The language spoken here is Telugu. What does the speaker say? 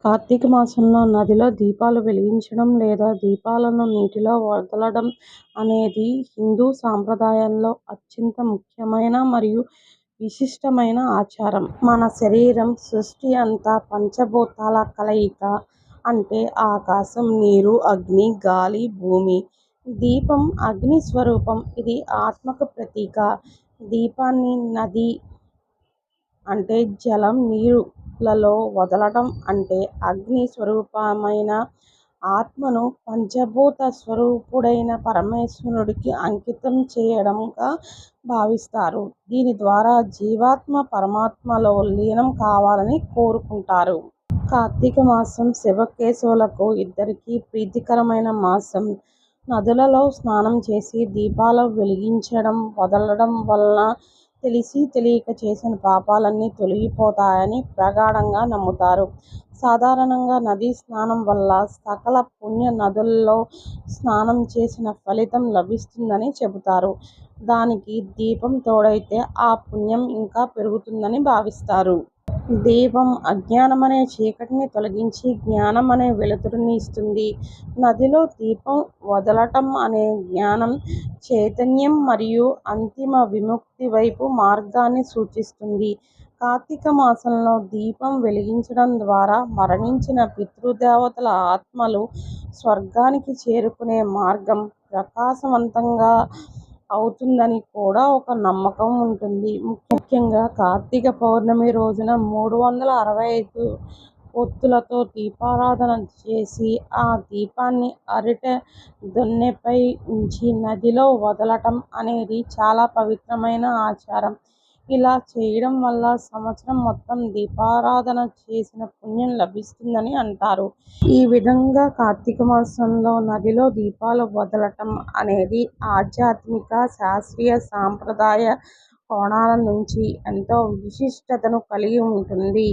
కార్తీక మాసంలో నదిలో దీపాలు వెలిగించడం లేదా దీపాలను నీటిలో వదలడం అనేది హిందూ సాంప్రదాయంలో అత్యంత ముఖ్యమైన మరియు విశిష్టమైన ఆచారం. మన శరీరం, సృష్టి అంతా పంచభూతాల కలయిక. అంటే ఆకాశం, నీరు, అగ్ని, గాలి, భూమి. దీపం అగ్ని స్వరూపం. ఇది ఆత్మకు ప్రతీక. దీపాన్ని నది అంటే జలం, నీరులలో వదలడం అంటే అగ్ని స్వరూపమైన ఆత్మను పంచభూత స్వరూపుడైన పరమేశ్వరుడికి అంకితం చేయడంగా భావిస్తారు. దీని ద్వారా జీవాత్మ పరమాత్మలో లీనం కావాలని కోరుకుంటారు. కార్తీక మాసం శివకేశవులకు ఇద్దరికీ ప్రీతికరమైన మాసం. నదులలో స్నానం చేసి దీపాలు వెలిగించడం, వదలడం వలన తెలిసి తెలియక చేసిన పాపాలన్నీ తొలగిపోతాయని ప్రగాఢంగా నమ్ముతారు. సాధారణంగా నదీ స్నానం వల్ల సకల పుణ్య నదుల్లో స్నానం చేసిన ఫలితం లభిస్తుందని చెబుతారు. దానికి దీపం తోడైతే ఆ పుణ్యం ఇంకా పెరుగుతుందని భావిస్తారు. దీపం అజ్ఞానమనే చీకటిని తొలగించి జ్ఞానమనే వెలుతురుని ఇస్తుంది. నదిలో దీపం వదలటం అనే జ్ఞానం, చైతన్యం మరియు అంతిమ విముక్తి వైపు మార్గాన్ని సూచిస్తుంది. కార్తీక మాసంలో దీపం వెలిగించడం ద్వారా మరణించిన పితృదేవతల ఆత్మలు స్వర్గానికి చేరుకునే మార్గం ప్రకాశవంతంగా అవుతుందని కూడా ఒక నమ్మకం ఉంటుంది. ముఖ్యంగా కార్తీక పౌర్ణమి రోజున 365 ఒత్తులతో దీపారాధన చేసి ఆ దీపాన్ని అరటి దొన్నెపై ఉంచి నదిలో వదలటం అనేది చాలా పవిత్రమైన ఆచారం. ఇలా చేయడం వల్ల సంవత్సరం మొత్తం దీపారాధన చేసిన పుణ్యం లభిస్తుందని అంటారు. ఈ విధంగా కార్తీక మాసంలో నదిలో దీపాలు వదలటం అనేది ఆధ్యాత్మిక, శాస్త్రీయ, సాంప్రదాయ కోణాల నుంచి ఎంతో విశిష్టతను కలిగి ఉంటుంది.